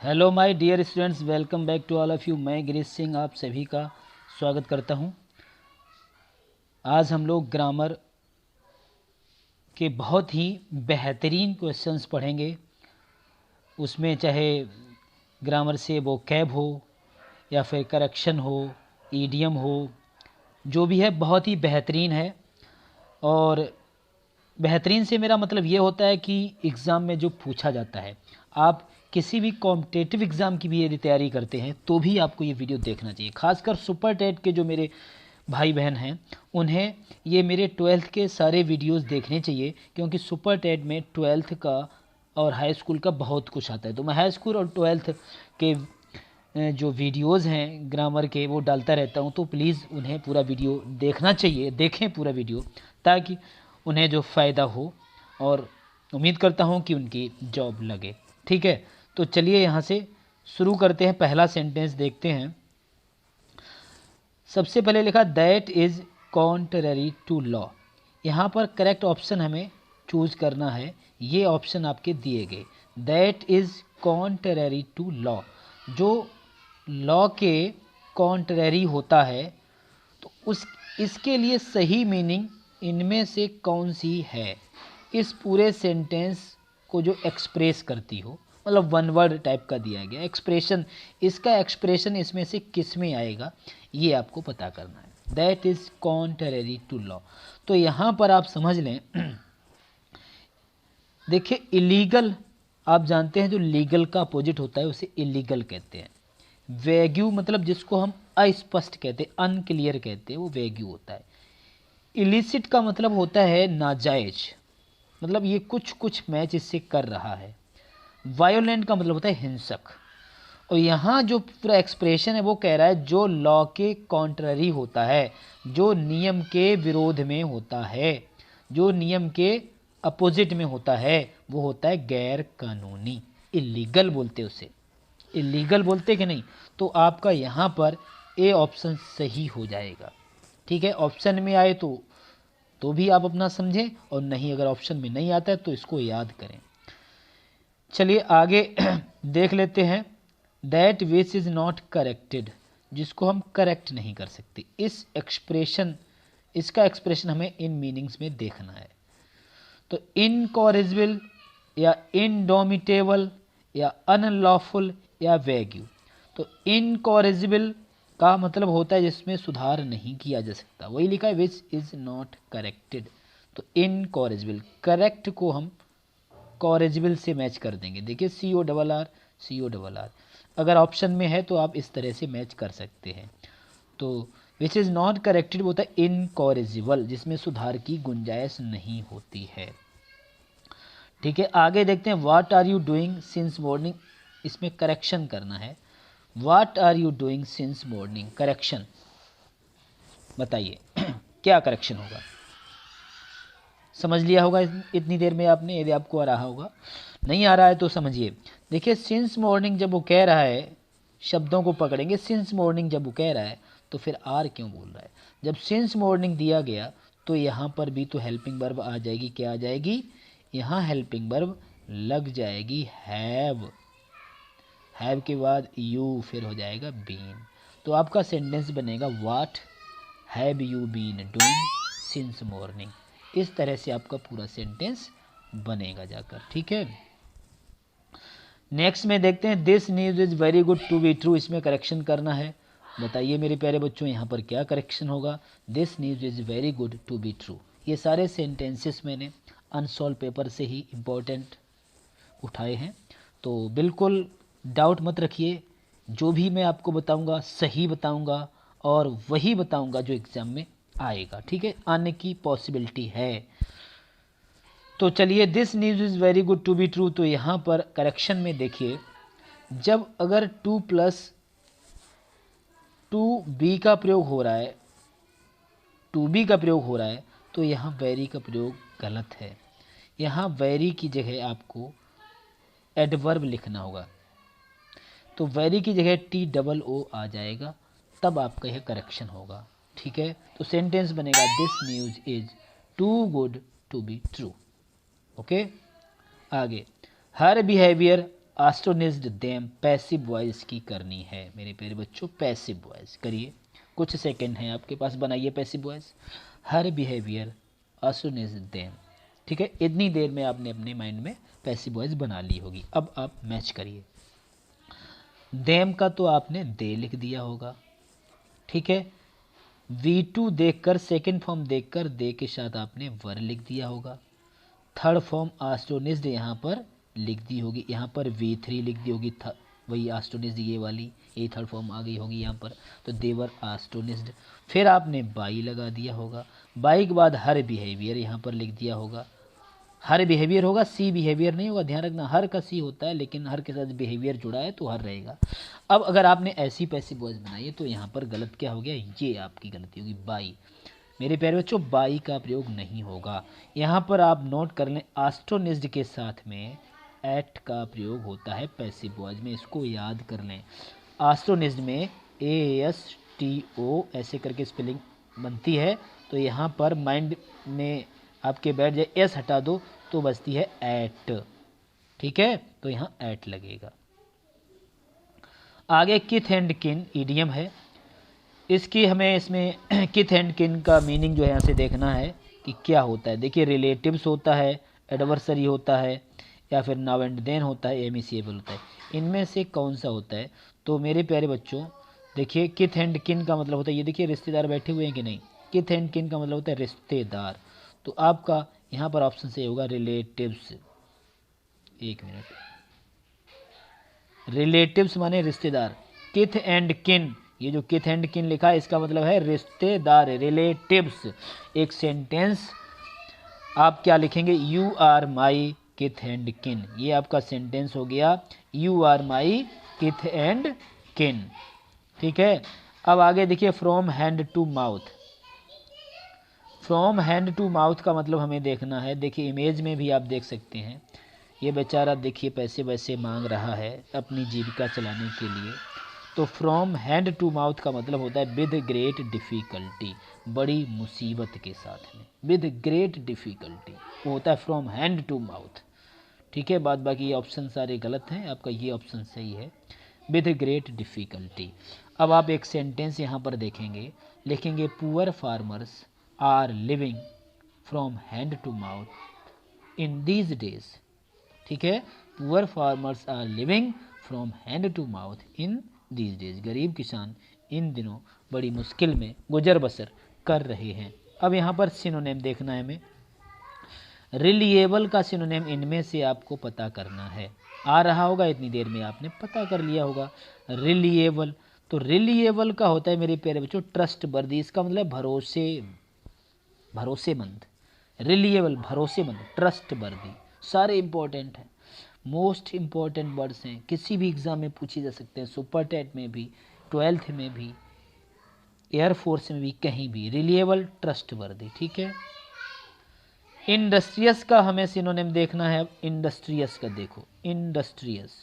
Hello my dear students, welcome back to all of you. मैं गिरीश सिंह आप सभी का स्वागत करता हूं। आज हम लोग ग्रामर के बहुत ही बेहतरीन क्वेश्चंस पढ़ेंगे। उसमें चाहे ग्रामर से वोकैब हो या फिर करेक्शन हो, ईडियम हो, जो भी है बहुत ही बेहतरीन है। और बेहतरीन से मेरा मतलब ये होता है कि एग्ज़ाम में जो पूछा जाता है, आप किसी भी कॉम्पिटिटिव एग्ज़ाम की भी यदि तैयारी करते हैं तो भी आपको ये वीडियो देखना चाहिए। खासकर सुपर टेट के जो मेरे भाई बहन हैं उन्हें ये मेरे 12th के सारे वीडियोस देखने चाहिए, क्योंकि सुपर टेट में 12th का और हाई स्कूल का बहुत कुछ आता है। तो मैं हाई स्कूल और 12th के जो वीडियोस हैं ग्रामर के वो डालता रहता हूँ, तो प्लीज़ उन्हें पूरा वीडियो देखना चाहिए, देखें पूरा वीडियो, ताकि उन्हें जो फ़ायदा हो। और उम्मीद करता हूँ कि उनकी जॉब लगे। ठीक है, तो चलिए यहाँ से शुरू करते हैं। पहला सेंटेंस देखते हैं। सबसे पहले लिखा that is contrary to law. यहाँ पर करेक्ट ऑप्शन हमें चूज करना है। ये ऑप्शन आपके दिए गए, that is contrary to law, जो लॉ के कॉन्ट्ररी होता है, तो उस इसके लिए सही मीनिंग इनमें से कौन सी है। इस पूरे सेंटेंस को जो एक्सप्रेस करती हो, मतलब वन वर्ड टाइप का दिया गया एक्सप्रेशन, इसका एक्सप्रेशन इसमें से किस में आएगा ये आपको पता करना है। That is contrary to law. तो यहाँ पर आप समझ लें, देखिए इलीगल, आप जानते हैं जो लीगल का अपोजिट होता है उसे इलीगल कहते हैं। वैग्यू मतलब जिसको हम अस्पष्ट कहते हैं, अनक्लियर कहते हैं, वो वैग्यू होता है। इलिसिट का मतलब होता है नाजायज, मतलब ये कुछ कुछ मैच इससे कर रहा है। वायोलेंट का मतलब होता है हिंसक। और यहाँ जो पूरा एक्सप्रेशन है वो कह रहा है जो लॉ के कॉन्ट्ररी होता है, जो नियम के विरोध में होता है, जो नियम के अपोजिट में होता है, वो होता है गैर कानूनी। इलीगल बोलते उसे, इलीगल बोलते कि नहीं। तो आपका यहाँ पर ए ऑप्शन सही हो जाएगा। ठीक है, ऑप्शन में आए तो भी आप अपना समझें, और नहीं अगर ऑप्शन में नहीं आता है तो इसको याद करें। चलिए आगे देख लेते हैं। That which is not corrected, जिसको हम करेक्ट नहीं कर सकते। इस एक्सप्रेशन, इसका एक्सप्रेशन हमें इन मीनिंग्स में देखना है। तो इनकॉरिजिबल या इनडोमिटेबल या अनलॉफुल या वैग्यू। तो इनकॉरिजिबल का मतलब होता है जिसमें सुधार नहीं किया जा सकता, वही लिखा है विच इज़ नॉट करेक्टेड। तो इनकॉरिजिबल, करेक्ट को हम कॉरेजिबल से मैच कर देंगे। देखिए CORR, अगर ऑप्शन में है तो आप इस तरह से मैच कर सकते हैं। तो विच इज़ नॉट करेक्टेड होता है इनकॉरेजिबल, जिसमें सुधार की गुंजाइश नहीं होती है। ठीक है, आगे देखते हैं। What are you doing since morning, इसमें करेक्शन करना है। What are you doing since morning, correction बताइए क्या करेक्शन होगा। समझ लिया होगा इतनी देर में आपने, यदि आपको आ रहा होगा, नहीं आ रहा है तो समझिए। देखिए सिंस मॉर्निंग जब वो कह रहा है, शब्दों को पकड़ेंगे। सिंस मॉर्निंग जब वो कह रहा है तो फिर आर क्यों बोल रहा है। जब सिंस मॉर्निंग दिया गया तो यहाँ पर भी तो हेल्पिंग वर्ब आ जाएगी। क्या आ जाएगी, यहाँ हेल्पिंग वर्ब लग जाएगी हैव। हैव के बाद यू फिर हो जाएगा बीन। तो आपका सेंटेंस बनेगा what have you been doing since morning. इस तरह से आपका पूरा सेंटेंस बनेगा जाकर। ठीक है, नेक्स्ट में देखते हैं। This news is very good to be true, इसमें करेक्शन करना है। बताइए मेरे प्यारे बच्चों यहाँ पर क्या करेक्शन होगा। This news is very good to be true. ये सारे सेंटेंसेस मैंने अनसॉल्व पेपर से ही इम्पोर्टेंट उठाए हैं, तो बिल्कुल डाउट मत रखिए। जो भी मैं आपको बताऊंगा सही बताऊंगा, और वही बताऊंगा जो एग्ज़ाम में आएगा। ठीक है, आने की पॉसिबिलिटी है। तो चलिए, this news is very good to be true. तो यहाँ पर करेक्शन में देखिए, जब अगर टू प्लस टू बी का प्रयोग हो रहा है, टू बी का प्रयोग हो रहा है, तो यहाँ वेरी का प्रयोग गलत है। यहाँ वेरी की जगह आपको एडवर्ब लिखना होगा। तो वेरी की जगह TOO आ जाएगा, तब आपका यह करेक्शन होगा। ठीक है, तो सेंटेंस बनेगा this news is too good to be true. Okay, आगे। हर behaviour astonished them, passive voice की करनी है मेरे प्यारे बच्चों, पैसिव वॉइस करिए, कुछ सेकंड हैं आपके पास, बनाइए पैसिव वॉइस। हर बिहेवियर आस्टोनिज्ड देम, ठीक है, इतनी देर में आपने अपने माइंड में पैसिव वॉइस बना ली होगी। अब आप मैच करिए। देम का तो आपने दे लिख दिया होगा, ठीक है। V2 देखकर, सेकंड फॉर्म देखकर दे के साथ आपने वर लिख दिया होगा। थर्ड फॉर्म आस्टोनिज्ड यहाँ पर लिख दी होगी, यहाँ पर V3 लिख दी होगी, वही आस्टोनिज्ड ये वाली, ये थर्ड फॉर्म आ गई होगी यहाँ पर, तो देवर आस्टोनिज्ड। फिर आपने बाई लगा दिया होगा, बाई के बाद हर बिहेवियर यहाँ पर लिख दिया होगा। हर बिहेवियर होगा, सी बिहेवियर नहीं होगा, ध्यान रखना, हर का सी होता है लेकिन हर के साथ बिहेवियर जुड़ा है तो हर रहेगा। अब अगर आपने ऐसी पैसिव वॉइस बनाई है तो यहाँ पर गलत क्या हो गया, ये आपकी गलती होगी, बाई। मेरे प्यारे बच्चों बाई का प्रयोग नहीं होगा। यहाँ पर आप नोट कर लें, आस्टोनिज्ड के साथ में एट का प्रयोग होता है पैसिव वॉइस में, इसको याद कर लें। आस्टोनिज्ड में ASTO ऐसे करके स्पेलिंग बनती है, तो यहाँ पर माइंड में आपके बैठ जाए, एस हटा दो तो बचती है एट, ठीक है, तो यहाँ एट लगेगा। आगे किथ एंड किन ईडियम है, इसकी हमें इसमें किथ एंड किन का मीनिंग जो है यहाँ से देखना है कि क्या होता है। देखिए रिलेटिव्स होता है, एडवर्सरी होता है, या फिर नाउ एंड देन होता है, एमिसिएबल होता है, इनमें से कौन सा होता है। तो मेरे प्यारे बच्चों देखिए किथ एंड किन का मतलब होता है, ये देखिए रिश्तेदार बैठे हुए हैं कि नहीं, किथ एंड किन का मतलब होता है रिश्तेदार, तो आपका यहाँ पर ऑप्शन से होगा रिलेटिव्स। एक मिनट, रिलेटिव्स माने रिश्तेदार, किथ एंड किन, ये जो किथ एंड किन लिखा है इसका मतलब है रिश्तेदार, रिलेटिव्स। एक सेंटेंस आप क्या लिखेंगे, यू आर माई किथ एंड किन, ये आपका सेंटेंस हो गया, यू आर माई किथ एंड किन, ठीक है। अब आगे देखिए from hand to mouth, from hand to mouth का मतलब हमें देखना है। देखिए इमेज में भी आप देख सकते हैं, ये बेचारा देखिए पैसे वैसे मांग रहा है अपनी जीविका चलाने के लिए, तो फ्रॉम हैंड टू माउथ का मतलब होता है विद ग्रेट डिफ़िकल्टी, बड़ी मुसीबत के साथ में, विद ग्रेट डिफ़िकल्टी वो होता है फ्रॉम हैंड टू माउथ, ठीक है। बाद बाकी ये ऑप्शन सारे गलत हैं, आपका ये ऑप्शन सही है, विद ग्रेट डिफ़िकल्टी। अब आप एक सेंटेंस यहाँ पर देखेंगे, लिखेंगे poor farmers are living from hand to mouth in these days, ठीक है, poor farmers are living from hand to mouth in these days, गरीब किसान इन दिनों बड़ी मुश्किल में गुजर बसर कर रहे हैं। अब यहाँ पर सिनोनिम देखना है हमें, रिलिएबल का सिनोनिम इनमें से आपको पता करना है, आ रहा होगा इतनी देर में आपने पता कर लिया होगा। रिलिएबल, तो रिलिएबल का होता है मेरे प्यारे बच्चों ट्रस्ट वर्दी, इसका मतलब भरोसेमंद, रिलिएबल भरोसेमंद, ट्रस्ट वर्दी, सारे इंपॉर्टेंट हैं, मोस्ट इम्पॉर्टेंट वर्ड्स हैं, किसी भी एग्ज़ाम में पूछे जा सकते हैं, सुपर टेट में भी, 12th में भी, एयरफोर्स में भी, कहीं भी, रिलिएबल ट्रस्ट वर्दी, ठीक है। इंडस्ट्रियस का हमें सिनोनिम देखना है। अब इंडस्ट्रियस का देखो, इंडस्ट्रियस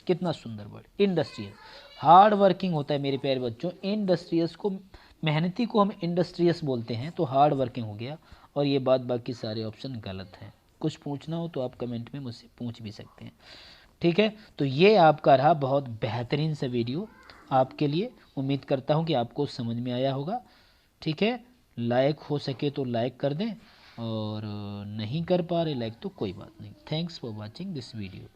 कितना सुंदर वर्ड, इंडस्ट्रियस हार्ड वर्किंग होता है मेरे प्यारे बच्चों, इंडस्ट्रियस को, मेहनती को हम इंडस्ट्रियस बोलते हैं, तो हार्ड वर्किंग हो गया। और ये बाकी सारे ऑप्शन गलत हैं। कुछ पूछना हो तो आप कमेंट में मुझसे पूछ भी सकते हैं, ठीक है। तो ये आपका रहा बहुत बेहतरीन सा वीडियो आपके लिए, उम्मीद करता हूँ कि आपको समझ में आया होगा, ठीक है। लाइक हो सके तो लाइक कर दें, और नहीं कर पा रहे लाइक तो कोई बात नहीं। Thanks for watching this video.